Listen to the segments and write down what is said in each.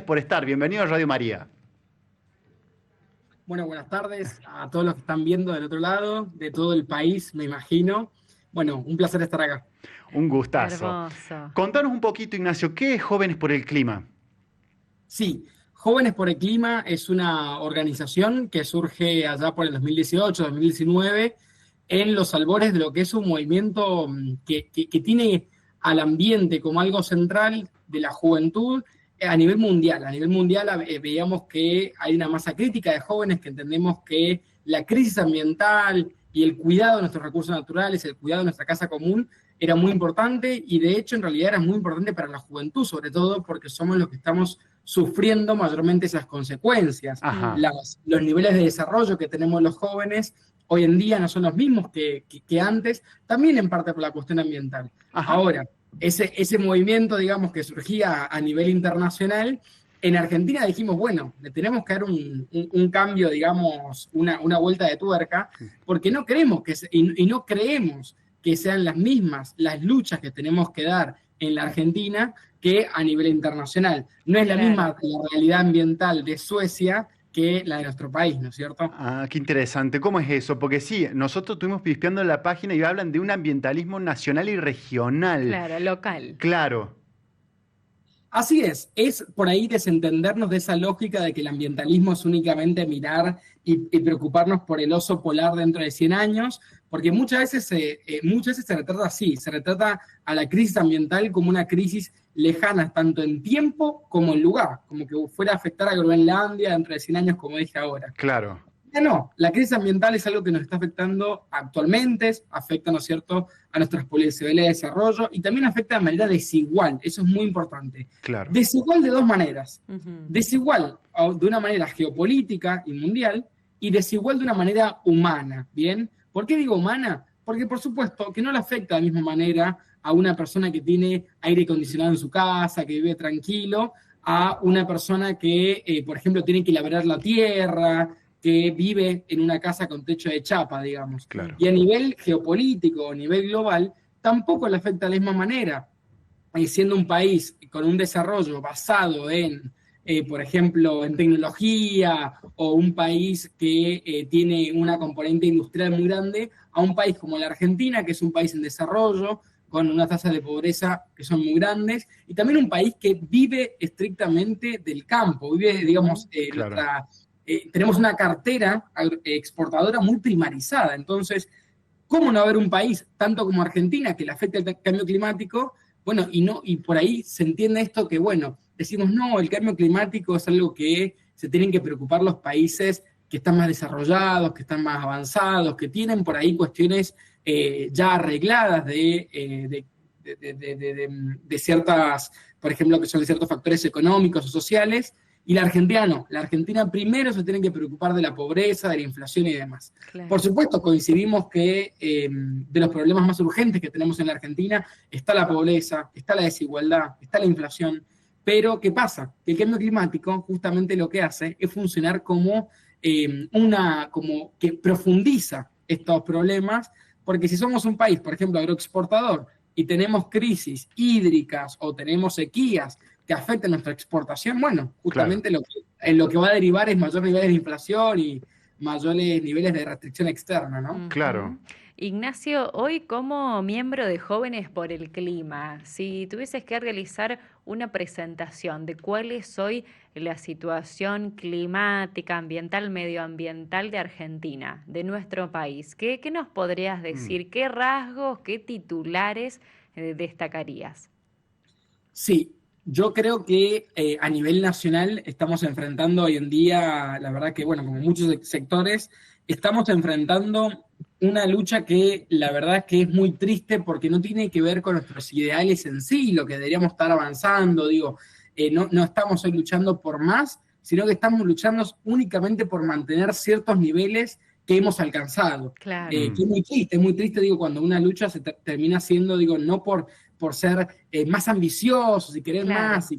por estar. Bienvenido a Radio María. Bueno, buenas tardes a todos los que están viendo del otro lado, de todo el país, me imagino. Bueno, un placer estar acá. Un gustazo. Hermoso. Contanos un poquito, Ignacio, ¿qué es Jóvenes por el Clima? Sí, Jóvenes por el Clima es una organización que surge allá por el 2018, 2019, en los albores de lo que es un movimiento que tiene al ambiente como algo central de la juventud a nivel mundial. A nivel mundial veíamos que hay una masa crítica de jóvenes que entendemos que la crisis ambiental y el cuidado de nuestros recursos naturales, el cuidado de nuestra casa común, era muy importante y de hecho en realidad era muy importante para la juventud, sobre todo porque somos los que estamos sufriendo mayormente esas consecuencias. Los niveles de desarrollo que tenemos los jóvenes hoy en día no son los mismos que antes, también en parte por la cuestión ambiental. Ajá. Ahora, ese movimiento, digamos, que surgía a nivel internacional, en Argentina dijimos, bueno, le tenemos que dar un cambio, digamos, una vuelta de tuerca, porque no queremos y no creemos que sean las mismas las luchas que tenemos que dar en la Argentina que a nivel internacional. No es la misma la realidad ambiental de Suecia que la de nuestro país, ¿no es cierto? Ah, qué interesante. ¿Cómo es eso? Porque sí, nosotros estuvimos pispeando en la página y hablan de un ambientalismo nacional y regional. Claro, local. Claro. Así es por ahí desentendernos de esa lógica de que el ambientalismo es únicamente mirar y preocuparnos por el oso polar dentro de 100 años, porque muchas veces se retrata así, se retrata a la crisis ambiental como una crisis lejana, tanto en tiempo como en lugar, como que fuera a afectar a Groenlandia dentro de 100 años, como dije ahora. Claro. Ya no, la crisis ambiental es algo que nos está afectando actualmente, afecta, ¿no es cierto?, a nuestras posibilidades de desarrollo y también afecta de manera desigual, eso es muy importante. Claro. Desigual de dos maneras. Uh-huh. Desigual de una manera geopolítica y mundial y desigual de una manera humana, ¿bien? ¿Por qué digo humana? Porque por supuesto que no le afecta de la misma manera a una persona que tiene aire acondicionado en su casa, que vive tranquilo, a una persona que, por ejemplo, tiene que labrar la tierra, que vive en una casa con techo de chapa, digamos. Claro. Y a nivel geopolítico, a nivel global, tampoco le afecta de la misma manera. Siendo un país con un desarrollo basado en, por ejemplo, en tecnología, o un país que tiene una componente industrial muy grande, a un país como la Argentina, que es un país en desarrollo, con unas tasas de pobreza que son muy grandes, y también un país que vive estrictamente del campo, vive, digamos, Claro. tenemos una cartera exportadora muy primarizada. Entonces, ¿cómo no haber un país, tanto como Argentina, que le afecta el cambio climático? Bueno, y por ahí se entiende esto que, bueno, decimos, no, el cambio climático es algo que se tienen que preocupar los países que están más desarrollados, que están más avanzados, que tienen por ahí cuestiones ya arregladas de ciertas, por ejemplo, que son de ciertos factores económicos o sociales. Y la Argentina no. La Argentina primero se tiene que preocupar de la pobreza, de la inflación y demás. Claro. Por supuesto, coincidimos que de los problemas más urgentes que tenemos en la Argentina está la pobreza, está la desigualdad, está la inflación. Pero, ¿qué pasa? Que el cambio climático justamente lo que hace es funcionar como como que profundiza estos problemas, porque si somos un país, por ejemplo, agroexportador, y tenemos crisis hídricas o tenemos sequías que afecten nuestra exportación, bueno, justamente Claro. lo que va a derivar es mayores niveles de inflación y mayores niveles de restricción externa, ¿no? Uh-huh. Claro. Ignacio, hoy como miembro de Jóvenes por el Clima, si tuvieses que realizar una presentación de cuál es hoy la situación climática, ambiental, medioambiental de Argentina, de nuestro país, ¿qué nos podrías decir? ¿Qué rasgos, qué titulares destacarías? Sí, yo creo que a nivel nacional estamos enfrentando hoy en día, la verdad que, bueno, como muchos sectores, estamos enfrentando una lucha que la verdad es que es muy triste porque no tiene que ver con nuestros ideales en sí, lo que deberíamos estar avanzando, digo, no estamos hoy luchando por más, sino que estamos luchando únicamente por mantener ciertos niveles que hemos alcanzado. Claro. Que es muy triste, digo, cuando una lucha se termina siendo, digo, no por ser más ambiciosos y querer Claro. más,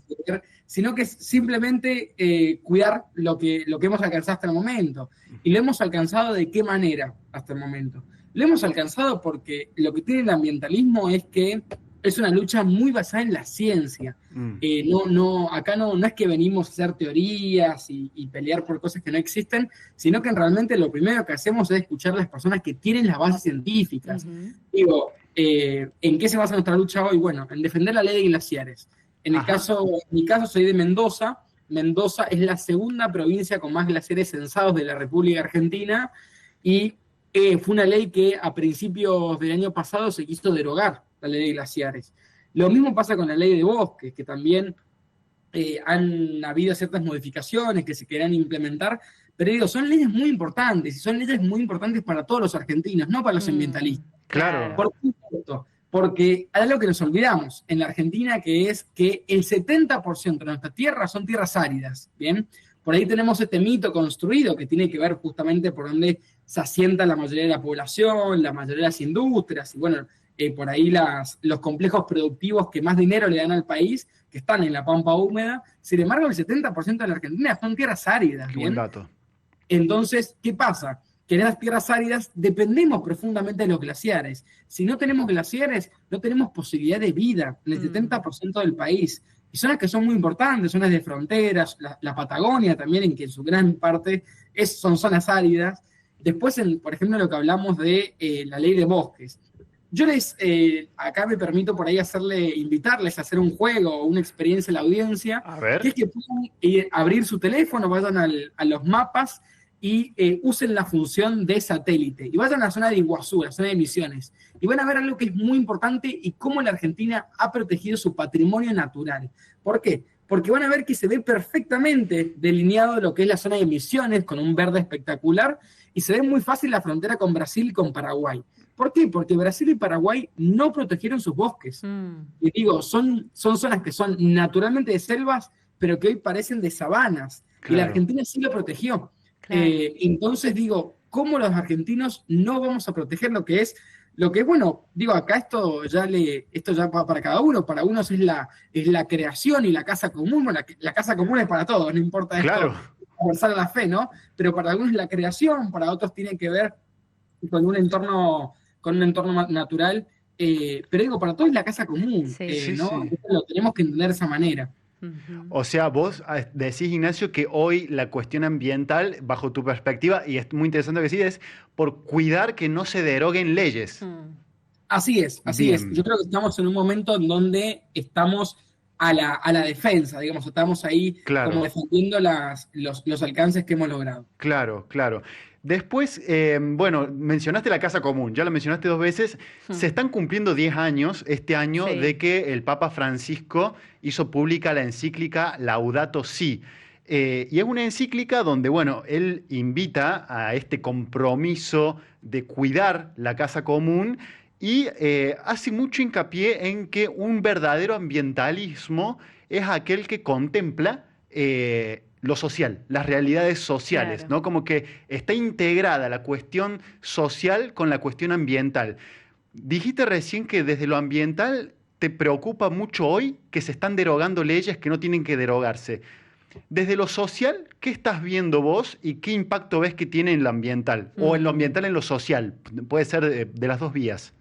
sino que es simplemente cuidar lo que hemos alcanzado hasta el momento. ¿Y lo hemos alcanzado de qué manera hasta el momento? Lo hemos alcanzado porque lo que tiene el ambientalismo es que es una lucha muy basada en la ciencia. Acá no es que venimos a hacer teorías y pelear por cosas que no existen, sino que realmente lo primero que hacemos es escuchar a las personas que tienen las bases científicas. Ujú. Digo, ¿en qué se basa nuestra lucha hoy? Bueno, en defender la ley de glaciares. En Ajá. mi caso soy de Mendoza. Mendoza es la segunda provincia con más glaciares censados de la República Argentina y fue una ley que a principios del año pasado se quiso derogar, la ley de glaciares. Lo mismo pasa con la ley de bosques, que también han habido ciertas modificaciones que se querían implementar, pero digo, son leyes muy importantes, y son leyes muy importantes para todos los argentinos, no para los ambientalistas. Claro. Claro. ¿Por qué esto? Porque hay algo que nos olvidamos en la Argentina, que es que el 70% de nuestras tierras son tierras áridas, ¿bien? Por ahí tenemos este mito construido que tiene que ver justamente por donde se asienta la mayoría de la población, la mayoría de las industrias, y bueno, por ahí los complejos productivos que más dinero le dan al país, que están en la pampa húmeda. Sin embargo, el 70% de la Argentina son tierras áridas, Qué buen ¿bien? dato. Entonces, ¿qué pasa? Que en las tierras áridas dependemos profundamente de los glaciares. Si no tenemos glaciares, no tenemos posibilidad de vida en el 70% del país. Y zonas que son muy importantes, zonas de fronteras, la Patagonia también, en que en su gran parte son zonas áridas. Después, por ejemplo, lo que hablamos de la ley de bosques. Yo acá me permito por ahí invitarles a hacer un juego o una experiencia en la audiencia, A que ver. es que puedan abrir su teléfono, vayan a los mapas y usen la función de satélite. Y vayan a la zona de Iguazú, la zona de Misiones. Y van a ver algo que es muy importante y cómo la Argentina ha protegido su patrimonio natural. ¿Por qué? Porque van a ver que se ve perfectamente delineado lo que es la zona de Misiones, con un verde espectacular, y se ve muy fácil la frontera con Brasil y con Paraguay. ¿Por qué? Porque Brasil y Paraguay no protegieron sus bosques. Y digo, son zonas que son naturalmente de selvas, pero que hoy parecen de sabanas. Y la Claro. Argentina sí lo protegió. Claro. Entonces digo, ¿cómo los argentinos no vamos a proteger lo que es bueno? Digo, acá esto ya va para cada uno. Para unos es la creación y la casa común. Bueno, la casa común es para todos, no importa esto, Claro. conversar a la fe, ¿no? Pero para algunos es la creación, para otros tiene que ver con un entorno natural, pero digo, para todos es la casa común, Sí. Sí, ¿no? sí. Esto lo tenemos que entender de esa manera. Ujú. O sea, vos decís, Ignacio, que hoy la cuestión ambiental, bajo tu perspectiva, y es muy interesante lo que decís, es por cuidar que no se deroguen leyes. Así es. Bien. Yo creo que estamos en un momento en donde estamos a la defensa, digamos, estamos ahí Claro. como defendiendo los alcances que hemos logrado. Claro, claro. Después, bueno, mencionaste la casa común, ya lo mencionaste 2 veces. Se están cumpliendo 10 años este año Sí. de que el Papa Francisco hizo pública la encíclica Laudato Si. Y es una encíclica donde, bueno, él invita a este compromiso de cuidar la casa común y hace mucho hincapié en que un verdadero ambientalismo es aquel que contempla lo social, las realidades sociales, Claro. ¿no? Como que está integrada la cuestión social con la cuestión ambiental. Dijiste recién que desde lo ambiental te preocupa mucho hoy que se están derogando leyes que no tienen que derogarse. Desde lo social, ¿qué estás viendo vos y qué impacto ves que tiene en lo ambiental? O en lo ambiental en lo social. Puede ser de las dos vías.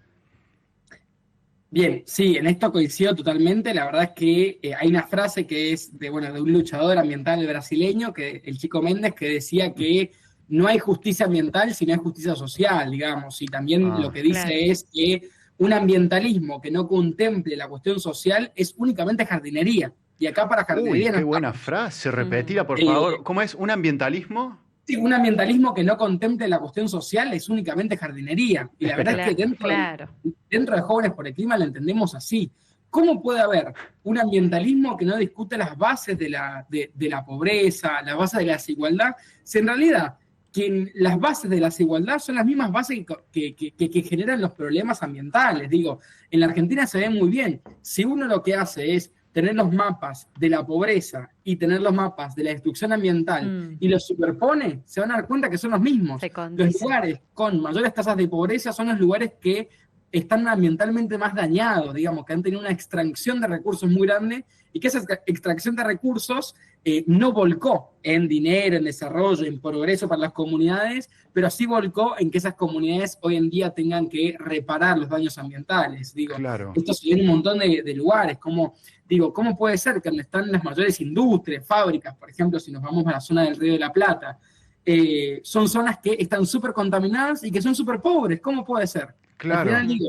Bien, sí, en esto coincido totalmente. La verdad es que hay una frase que es de un luchador ambiental brasileño, el Chico Méndez, que decía que no hay justicia ambiental si no hay justicia social, digamos. Y también lo que dice Claro. es que un ambientalismo que no contemple la cuestión social es únicamente jardinería. Y acá para Uy, jardinería no qué buena estamos. frase, repetila por Eh, favor. ¿Cómo es? ¿Un ambientalismo? Sí, un ambientalismo que no contemple la cuestión social es únicamente jardinería. Y la verdad es que Claro. dentro de Jóvenes por el Clima lo entendemos así. ¿Cómo puede haber un ambientalismo que no discute las bases de la pobreza, las bases de la desigualdad? Si en realidad las bases de la desigualdad son las mismas bases que generan los problemas ambientales. Digo, en la Argentina se ve muy bien. Si uno lo que hace es tener los mapas de la pobreza y tener los mapas de la destrucción ambiental y los superpone, se van a dar cuenta que son los mismos. Se Los condice. lugares con mayores tasas de pobreza son los lugares que están ambientalmente más dañados, digamos, que han tenido una extracción de recursos muy grande y que esa extracción de recursos no volcó en dinero, en desarrollo, en progreso para las comunidades, pero sí volcó en que esas comunidades hoy en día tengan que reparar los daños ambientales. Digo, Claro. esto se ve en un montón de lugares, como, digo, ¿cómo puede ser que donde están las mayores industrias, fábricas, por ejemplo, si nos vamos a la zona del Río de la Plata, son zonas que están súper contaminadas y que son súper pobres? ¿Cómo puede ser? Claro. Al final, digo,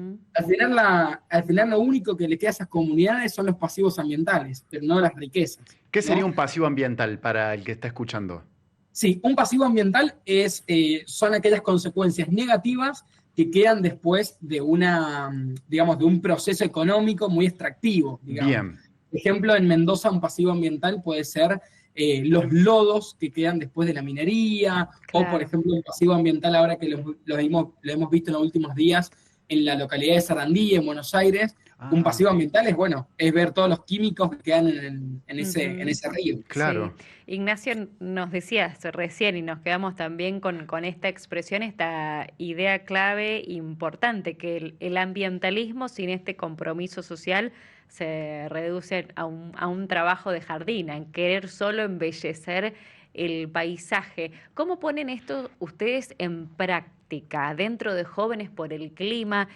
al final lo único que le queda a esas comunidades son los pasivos ambientales, pero no las riquezas. ¿Qué sería ¿no? un pasivo ambiental para el que está escuchando? Sí, un pasivo ambiental son aquellas consecuencias negativas que quedan después de digamos, de un proceso económico muy extractivo, digamos. Bien. Por ejemplo, en Mendoza un pasivo ambiental puede ser los lodos que quedan después de la minería, Claro. o por ejemplo un pasivo ambiental ahora que lo hemos visto en los últimos días en la localidad de Sarandí, en Buenos Aires. Un pasivo ambiental es ver todos los químicos que quedan en ese río. Claro. Sí. Ignacio, nos decías recién y nos quedamos también con esta expresión, esta idea clave importante, que el ambientalismo sin este compromiso social se reduce a un trabajo de jardín, en querer solo embellecer el paisaje. ¿Cómo ponen esto ustedes en práctica dentro de Jóvenes por el Clima?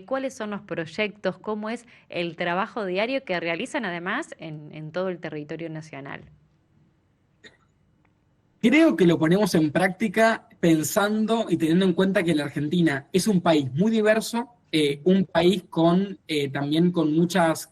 ¿Cuáles son los proyectos? ¿Cómo es el trabajo diario que realizan además en todo el territorio nacional? Creo que lo ponemos en práctica pensando y teniendo en cuenta que la Argentina es un país muy diverso, un país también con muchas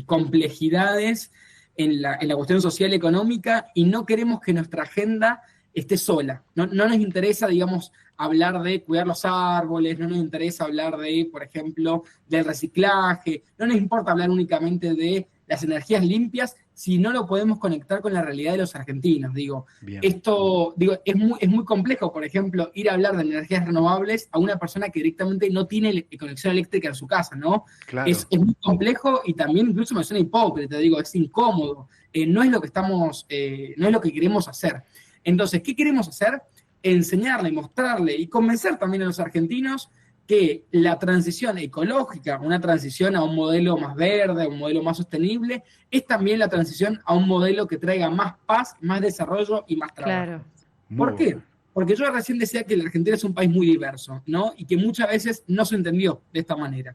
complejidades en la cuestión social y económica, y no queremos que nuestra agenda esté sola. No nos interesa, digamos, hablar de cuidar los árboles, no nos interesa hablar de, por ejemplo, del reciclaje, no nos importa hablar únicamente de las energías limpias si no lo podemos conectar con la realidad de los argentinos. Digo, Bien. esto es muy complejo, por ejemplo, ir a hablar de energías renovables a una persona que directamente no tiene conexión eléctrica en su casa, ¿no? Claro. Es muy complejo y también incluso me suena hipócrita, digo, es incómodo. No es lo que no es lo que queremos hacer. Entonces, ¿qué queremos hacer? Enseñarle, mostrarle y convencer también a los argentinos que la transición ecológica, una transición a un modelo más verde, a un modelo más sostenible, es también la transición a un modelo que traiga más paz, más desarrollo y más trabajo. Claro. ¿Por qué? Porque yo recién decía que la Argentina es un país muy diverso, ¿no? Y que muchas veces no se entendió de esta manera.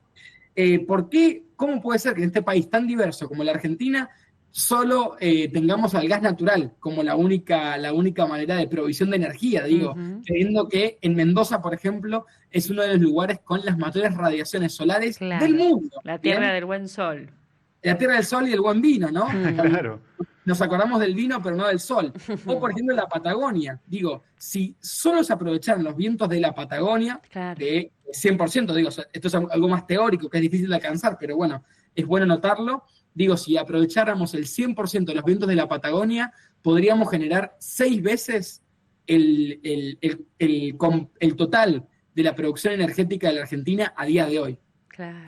¿Por qué? ¿Cómo puede ser que en este país tan diverso como la Argentina solo tengamos al gas natural como la única manera de provisión de energía? Digo, creyendo que en Mendoza, por ejemplo, es uno de los lugares con las mayores radiaciones solares del mundo. La tierra ¿bien? del buen sol. La tierra del sol y el buen vino, ¿no? Claro. Nos acordamos del vino, pero no del sol. O, por ejemplo, la Patagonia. Digo, si solo se aprovecharan los vientos de la Patagonia, Claro. de 100%, digo, esto es algo más teórico, que es difícil de alcanzar, pero bueno, es bueno notarlo. Digo, si aprovecháramos el 100% de los vientos de la Patagonia, podríamos generar 6 veces el total de la producción energética de la Argentina a día de hoy. Claro.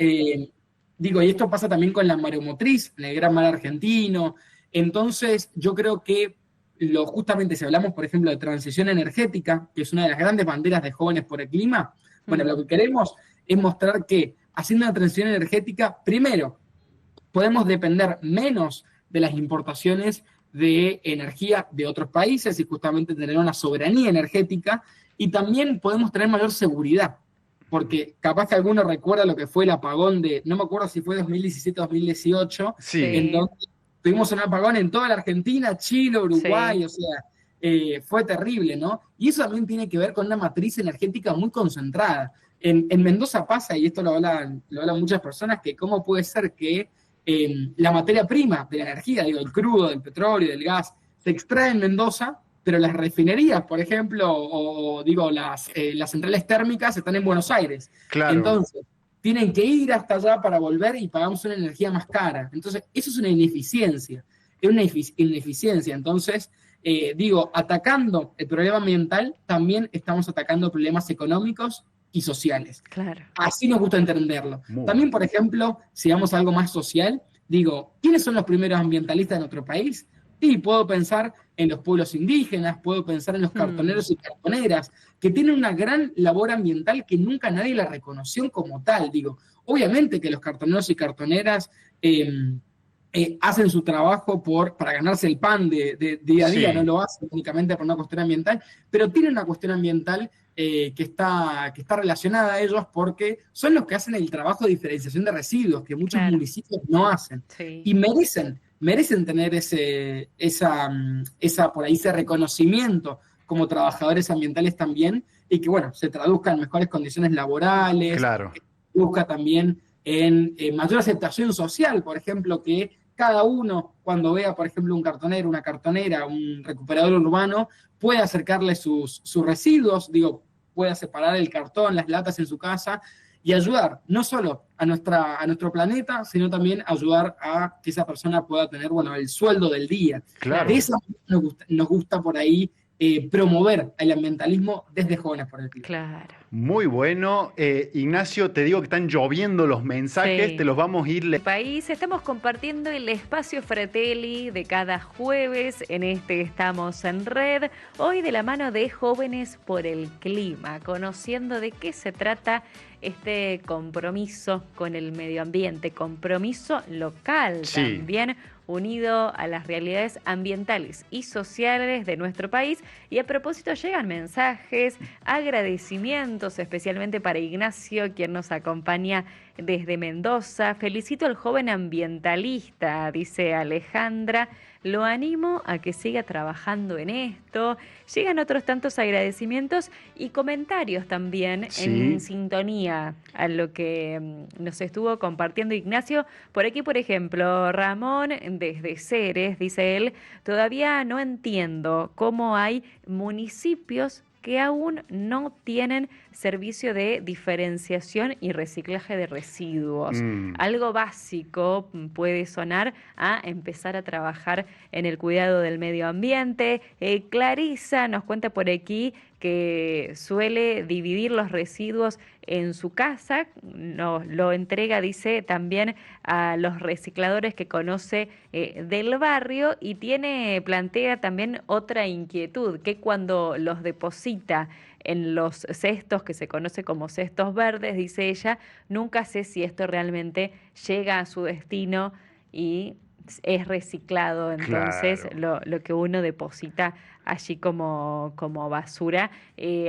Digo, y esto pasa también con la mareomotriz, en el Gran Mar Argentino. Entonces, yo creo que justamente si hablamos, por ejemplo, de transición energética, que es una de las grandes banderas de Jóvenes por el Clima, bueno, lo que queremos es mostrar que haciendo una transición energética, primero, podemos depender menos de las importaciones de energía de otros países y justamente tener una soberanía energética, y también podemos tener mayor seguridad, porque capaz que alguno recuerda lo que fue el apagón no me acuerdo si fue 2017 o 2018, Sí. en donde tuvimos un apagón en toda la Argentina, Chile, Uruguay, o sea, fue terrible, ¿no? Y eso también tiene que ver con una matriz energética muy concentrada. En Mendoza pasa, y esto lo hablan muchas personas, que cómo puede ser que la materia prima de la energía, digo, el crudo, del petróleo, del gas, se extrae en Mendoza, pero las refinerías, por ejemplo, o digo, las centrales térmicas están en Buenos Aires. Claro. Entonces, tienen que ir hasta allá para volver y pagamos una energía más cara. Entonces, eso es una ineficiencia. Es una ineficiencia. Entonces, digo, atacando el problema ambiental, también estamos atacando problemas económicos y sociales. Claro. Así nos gusta entenderlo. También, por ejemplo, si vamos a algo más social, digo, ¿quiénes son los primeros ambientalistas de nuestro país? Y puedo pensar en los pueblos indígenas, puedo pensar en los Mm, cartoneros y cartoneras, que tienen una gran labor ambiental que nunca nadie la reconoció como tal. Digo, obviamente que los cartoneros y cartoneras hacen su trabajo para ganarse el pan de día a día, no Sí, lo hacen únicamente por una cuestión ambiental, pero tienen una cuestión ambiental que está relacionada a ellos porque son los que hacen el trabajo de diferenciación de residuos que muchos claro, municipios no hacen. sí, Y merecen tener por ahí, ese reconocimiento como trabajadores ambientales también, y que, bueno, se traduzca en mejores condiciones laborales, claro. que se traduzca también en mayor aceptación social, por ejemplo, que cada uno, cuando vea, por ejemplo, un cartonero, una cartonera, un recuperador urbano, pueda acercarle sus residuos, digo, pueda separar el cartón, las latas en su casa y ayudar no solo a nuestro planeta, sino también ayudar a que esa persona pueda tener, bueno, el sueldo del día. De claro, Claro. esa manera nos gusta por ahí promover el ambientalismo desde Jóvenes por el Clima. claro. Muy bueno. Ignacio, te digo que están lloviendo los mensajes, te Sí. los vamos a ir País. Estamos compartiendo el espacio Fratelli de cada jueves. En este estamos en red. Hoy de la mano de Jóvenes por el Clima, conociendo de qué se trata este compromiso con el medio ambiente, compromiso local Sí, también unido a las realidades ambientales y sociales de nuestro país. Y a propósito, llegan mensajes, agradecimientos, especialmente para Ignacio, quien nos acompaña desde Mendoza. Felicito al joven ambientalista, dice Alejandra. Lo animo a que siga trabajando en esto. Llegan otros tantos agradecimientos y comentarios también en sí. sintonía a lo que nos estuvo compartiendo Ignacio. Por aquí, por ejemplo, Ramón desde Ceres, dice él, todavía no entiendo cómo hay municipios que aún no tienen servicio de diferenciación y reciclaje de residuos. Mm, Algo básico puede sonar a empezar a trabajar en el cuidado del medio ambiente. Clarisa nos cuenta por aquí que suele dividir los residuos en su casa, nos lo entrega, dice, también a los recicladores que conoce del barrio y plantea también otra inquietud, que cuando los deposita en los cestos que se conoce como cestos verdes, dice ella, nunca sé si esto realmente llega a su destino y es reciclado, entonces claro. lo que uno deposita allí como basura.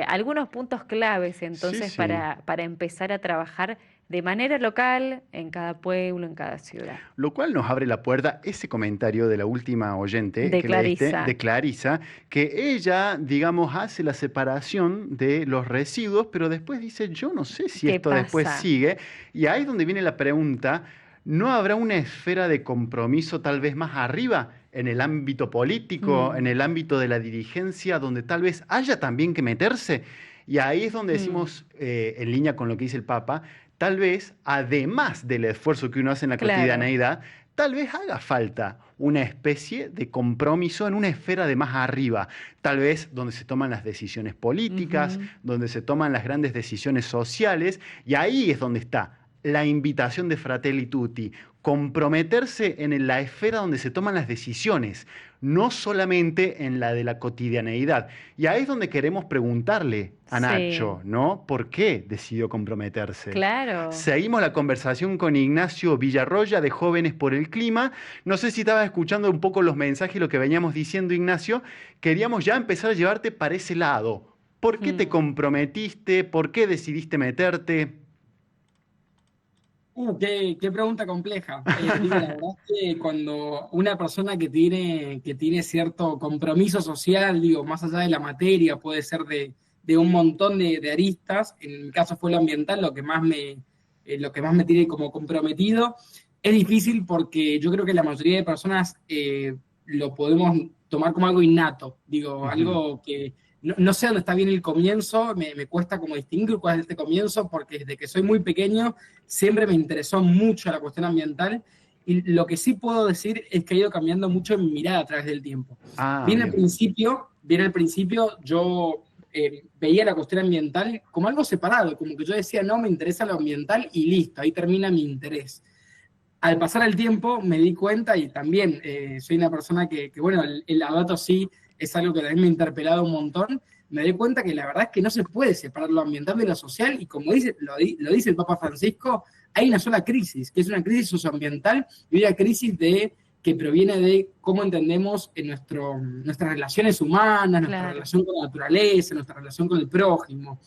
Algunos puntos claves Sí, entonces sí. para empezar a trabajar de manera local en cada pueblo, en cada ciudad. Lo cual nos abre la puerta ese comentario de la última oyente De que leíste, Clarisa, de Clarisa, que ella, digamos, hace la separación de los residuos, pero después dice, yo no sé si ¿qué esto después pasa? sigue. Y ahí es donde viene la pregunta, ¿no habrá una esfera de compromiso tal vez más arriba? En el ámbito político, en Mm, el ámbito de la dirigencia, donde tal vez haya también que meterse. Y ahí es donde mm, decimos, en línea con lo que dice el Papa, tal vez, además del esfuerzo que uno hace en la claro. cotidianeidad, tal vez haga falta una especie de compromiso en una esfera de más arriba, tal vez donde se toman las decisiones políticas, Ujú. donde se toman las grandes decisiones sociales, y ahí es donde está la invitación de Fratelli Tutti, comprometerse en la esfera donde se toman las decisiones, no solamente en la de la cotidianeidad. Y ahí es donde queremos preguntarle a Sí, Nacho, ¿no? ¿Por qué decidió comprometerse? claro. Seguimos la conversación con Ignacio Villarroya de Jóvenes por el Clima. No sé si estabas escuchando un poco los mensajes y lo que veníamos diciendo, Ignacio. Queríamos ya empezar a llevarte para ese lado. ¿Por qué te Mm. comprometiste? ¿Por qué decidiste meterte? Qué pregunta compleja. Digo, la verdad es que cuando una persona que tiene cierto compromiso social, digo, más allá de la materia, puede ser de un montón de aristas, en mi caso fue lo ambiental, lo que más me tiene como comprometido, es difícil porque yo creo que la mayoría de personas lo podemos tomar como algo innato, digo, Ujú. algo que no sé dónde está bien el comienzo, me cuesta como distinguir cuál es este comienzo, porque desde que soy muy pequeño siempre me interesó mucho la cuestión ambiental y lo que sí puedo decir es que ha ido cambiando mucho mi mirada a través del tiempo. Ah, Bien al bien. principio, bien al principio yo veía la cuestión ambiental como algo separado, como que yo decía, no, me interesa lo ambiental y listo, ahí termina mi interés. al pasar el tiempo me di cuenta, y también soy una persona que bueno, el Laudato Si es algo que también me ha interpelado un montón. Me di cuenta que la verdad es que no se puede separar lo ambiental de lo social, y como lo dice el Papa Francisco, hay una sola crisis, que es una crisis socioambiental y una crisis que proviene de cómo entendemos en nuestras relaciones humanas, nuestra Claro. relación con la naturaleza, nuestra relación con el prójimo.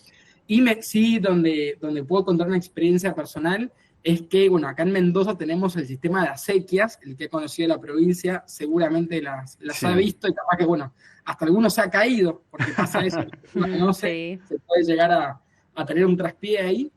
Y sí, donde puedo contar una experiencia personal, es que, bueno, acá en Mendoza tenemos el sistema de acequias, el que ha conocido la provincia seguramente las ha Sí. visto, y capaz que, bueno, hasta algunos se ha caído, porque pasa eso, que uno conoce, Sí. se puede llegar a tener un traspié ahí.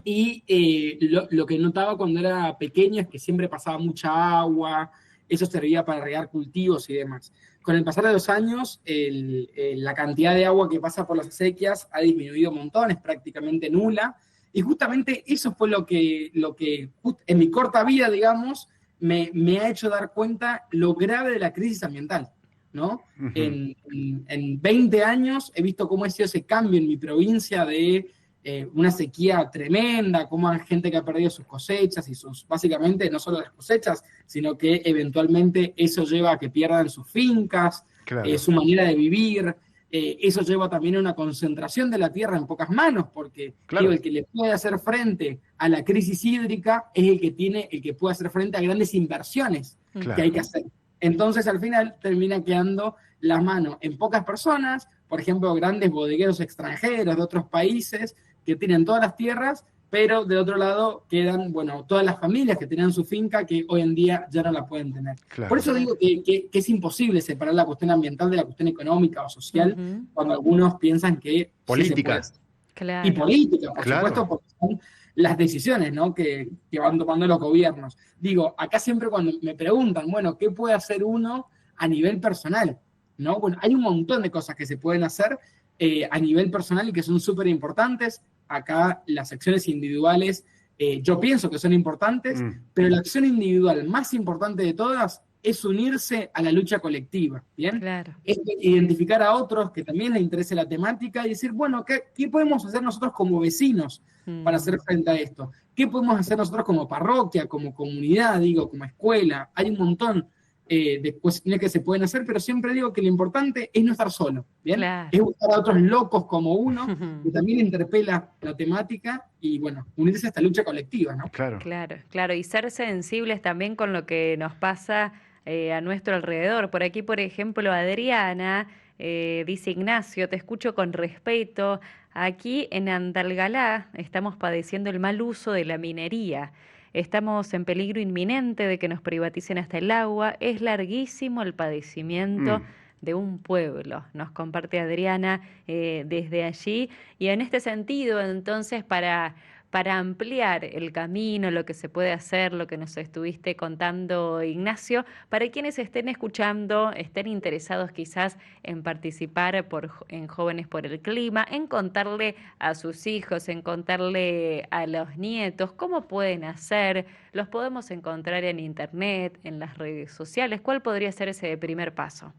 Y lo que notaba cuando era pequeño es que siempre pasaba mucha agua, eso servía para regar cultivos y demás. Con el pasar de los años, la cantidad de agua que pasa por las acequias ha disminuido un montón, es prácticamente nula, y justamente eso fue lo que en mi corta vida, digamos, me ha hecho dar cuenta lo grave de la crisis ambiental, ¿no? Ujú. En 20 años he visto cómo ha sido ese cambio en mi provincia de una sequía tremenda, cómo hay gente que ha perdido sus cosechas y básicamente no solo las cosechas, sino que eventualmente eso lleva a que pierdan sus fincas, Claro. su manera de vivir. Eso lleva también a una concentración de la tierra en pocas manos, porque Claro. el que le puede hacer frente a la crisis hídrica es el que puede hacer frente a grandes inversiones que hay que hacer. Entonces, al final, termina quedando la mano en pocas personas, por ejemplo, grandes bodegueros extranjeros de otros países que tienen todas las tierras, pero de otro lado quedan, bueno, todas las familias que tenían su finca que hoy en día ya no la pueden tener. Claro. Por eso digo que es imposible separar la cuestión ambiental de la cuestión económica o social, cuando algunos piensan que política. sí se puede. Claro. Y política, por Claro. supuesto, porque son las decisiones, ¿no?, que van tomando los gobiernos. Digo, acá siempre cuando me preguntan, bueno, ¿qué puede hacer uno a nivel personal? ¿No? Bueno, hay un montón de cosas que se pueden hacer a nivel personal y que son súper importantes. Acá las acciones individuales yo pienso que son importantes, pero la acción individual más importante de todas es unirse a la lucha colectiva, ¿bien? Claro. Es identificar a otros que también les interese la temática y decir, bueno, ¿qué podemos hacer nosotros como vecinos para hacer frente a esto? ¿Qué podemos hacer nosotros como parroquia, como comunidad, digo, como escuela? Hay un montón de cuestiones que se pueden hacer, pero siempre digo que lo importante es no estar solo, ¿bien? Claro. Es buscar a otros locos como uno, que también interpela la temática, y bueno, unirse a esta lucha colectiva, ¿no? Claro. Claro, claro, y ser sensibles también con lo que nos pasa a nuestro alrededor. Por aquí, por ejemplo, Adriana dice: Ignacio, te escucho con respeto. Aquí en Andalgalá estamos padeciendo el mal uso de la minería. Estamos en peligro inminente de que nos privaticen hasta el agua. Es larguísimo el padecimiento de un pueblo, nos comparte Adriana desde allí. Y en este sentido, entonces, para ampliar el camino, lo que se puede hacer, lo que nos estuviste contando, Ignacio, para quienes estén escuchando, estén interesados quizás en participar en Jóvenes por el Clima, en contarle a sus hijos, en contarle a los nietos cómo pueden hacer, los podemos encontrar en internet, en las redes sociales. ¿Cuál podría ser ese primer paso?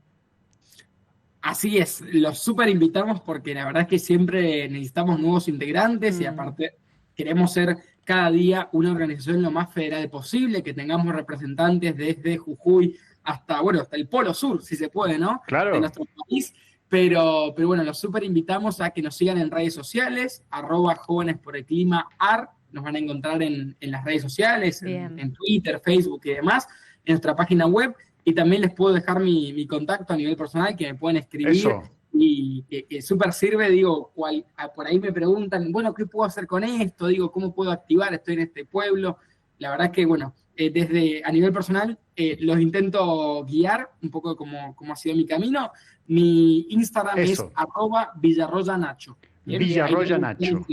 Así es, los súper invitamos porque la verdad es que siempre necesitamos nuevos integrantes y aparte queremos ser cada día una organización lo más federal posible, que tengamos representantes desde Jujuy hasta, bueno, hasta el Polo Sur, si se puede, ¿no? Claro. De nuestro país. Pero bueno, los súper invitamos a que nos sigan en redes sociales, @jóvenesporelclima.ar, nos van a encontrar en las redes sociales, en Twitter, Facebook y demás, en nuestra página web, y también les puedo dejar mi contacto a nivel personal, que me pueden escribir. Eso. Y que súper sirve, digo, por ahí me preguntan, bueno, ¿qué puedo hacer con esto? Digo, ¿cómo puedo activar? Estoy en este pueblo. La verdad es que, bueno, desde a nivel personal, los intento guiar un poco como ha sido mi camino. Mi Instagram es @villarroyanacho. Villarroyanacho.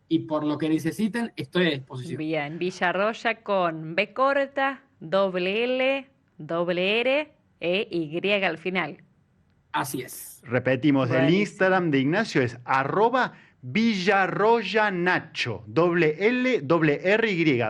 Y por lo que necesiten, estoy a disposición. Bien, Villarroya con B corta, doble L, doble R, Y al final. Así es. Repetimos, el Buenísimo. Instagram de Ignacio es Villarroya Nacho, WLRY,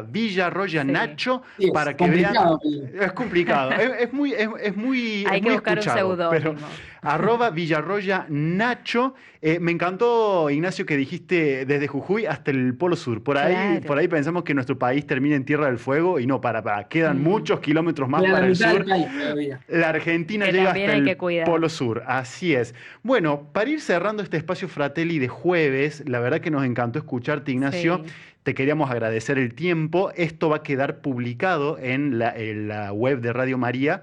Villarroya Sí. Nacho, Sí, es para que vean. complicado. Es complicado, es muy, Hay es que muy buscar un escuchado, pero seudónimo. @Villarroya Nacho. Me encantó, Ignacio, que dijiste desde Jujuy hasta el Polo Sur. Por Claro. ahí pensamos que nuestro país termina en Tierra del Fuego y no, quedan Mm. muchos kilómetros más Queda la para el mitad del sur. país todavía. La Argentina Que llega también hasta hay el que cuidar. Polo Sur, así es. Bueno, para ir cerrando este espacio Fratelli de jueves, la verdad que nos encantó escucharte, Ignacio. Sí. Te queríamos agradecer el tiempo. Esto va a quedar publicado en la web de Radio María.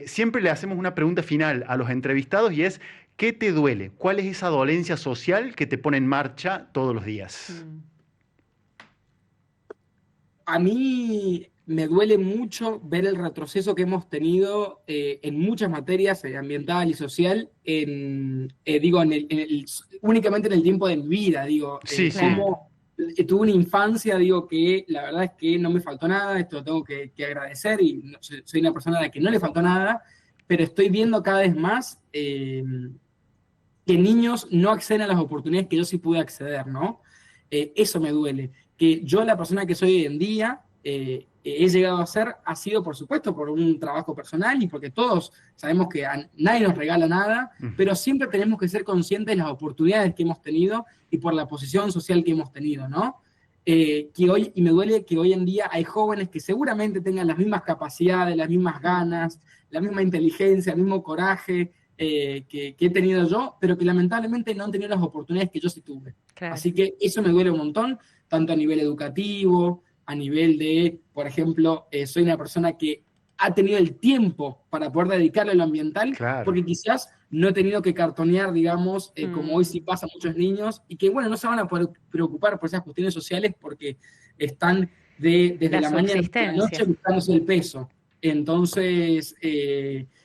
Siempre le hacemos una pregunta final a los entrevistados y es, ¿qué te duele? ¿Cuál es esa dolencia social que te pone en marcha todos los días? Mm. A mí me duele mucho ver el retroceso que hemos tenido en muchas materias, ambiental y social, digo, únicamente en el tiempo de mi vida, digo, Sí, sí. Claro. cómo tuve una infancia, digo, que la verdad es que no me faltó nada, esto lo tengo que agradecer y soy una persona a la que no le faltó nada, pero estoy viendo cada vez más que niños no acceden a las oportunidades que yo sí pude acceder, ¿no? Eso me duele. Que yo, la persona que soy hoy en día, he llegado a ser, ha sido, por supuesto, por un trabajo personal y porque todos sabemos que nadie nos regala nada, pero siempre tenemos que ser conscientes de las oportunidades que hemos tenido y por la posición social que hemos tenido, ¿no? Y me duele que hoy en día hay jóvenes que seguramente tengan las mismas capacidades, las mismas ganas, la misma inteligencia, el mismo coraje, que he tenido yo, pero que lamentablemente no han tenido las oportunidades que yo sí tuve. Claro. Así que eso me duele un montón, tanto a nivel educativo, a nivel de, por ejemplo, soy una persona que ha tenido el tiempo para poder dedicarle a lo ambiental, Claro. porque quizás no he tenido que cartonear, digamos, como hoy sí pasa a muchos niños, y que, bueno, no se van a poder preocupar por esas cuestiones sociales porque están desde la mañana hasta la noche buscándose el peso. Entonces,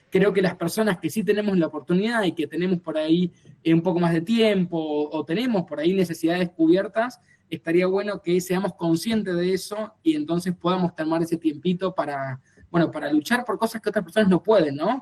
creo que las personas que sí tenemos la oportunidad y que tenemos por ahí un poco más de tiempo o tenemos por ahí necesidades cubiertas, estaría bueno que seamos conscientes de eso y entonces podamos tomar ese tiempito para, bueno, para luchar por cosas que otras personas no pueden, ¿no?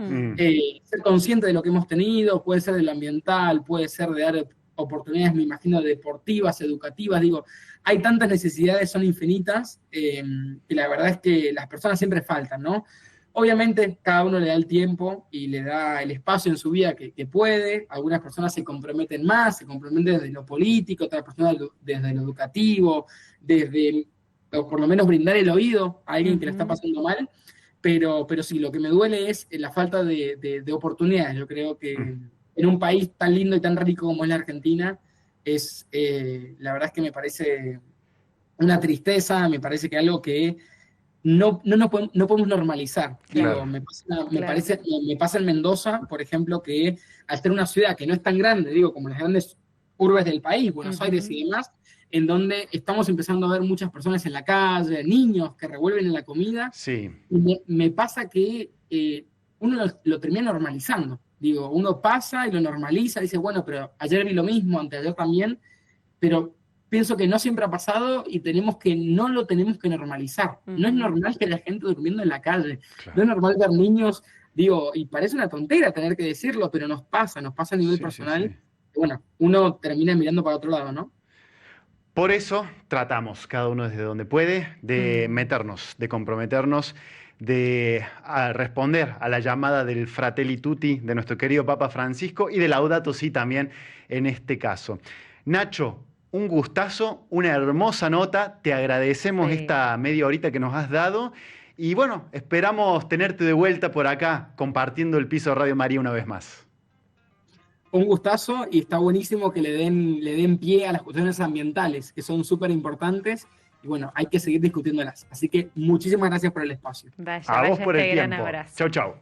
Ser consciente de lo que hemos tenido, puede ser de lo ambiental, puede ser de dar oportunidades, me imagino, deportivas, educativas, digo, hay tantas necesidades, son infinitas, que la verdad es que las personas siempre faltan, ¿no? Obviamente cada uno le da el tiempo y le da el espacio en su vida que puede. Algunas personas se comprometen más, se comprometen desde lo político, otras personas desde lo educativo, o por lo menos brindar el oído a alguien que la está pasando mal. Pero sí, lo que me duele es la falta de oportunidades. Yo creo que en un país tan lindo y tan rico como es la Argentina, la verdad es que me parece una tristeza, me parece que algo que no podemos normalizar. Claro. Digo, me pasa en Mendoza, por ejemplo, que al ser una ciudad que no es tan grande, digo, como las grandes urbes del país, Buenos Aires y demás, en donde estamos empezando a ver muchas personas en la calle, niños que revuelven en la comida, Sí. y me pasa que uno lo termina normalizando. Digo, uno pasa y lo normaliza, dice, bueno, pero ayer vi lo mismo, anteayer también, pero pienso que no siempre ha pasado y no lo tenemos que normalizar. No es normal que haya gente durmiendo en la calle. Claro. No es normal ver niños, digo, y parece una tontera tener que decirlo, pero nos pasa a nivel personal. Sí. Bueno, uno termina mirando para otro lado, ¿no? Por eso tratamos, cada uno desde donde puede, de meternos, de comprometernos, de responder a la llamada del Fratelli Tutti de nuestro querido Papa Francisco y de Laudato Si también en este caso. Nacho, un gustazo, una hermosa nota, te agradecemos esta media horita que nos has dado y bueno, esperamos tenerte de vuelta por acá compartiendo el piso de Radio María una vez más. Un gustazo y está buenísimo que le den pie a las cuestiones ambientales, que son súper importantes y bueno, hay que seguir discutiéndolas. Así que muchísimas gracias por el espacio. Vaya, A vos vaya por el este gran tiempo. abrazo. Chau, chau.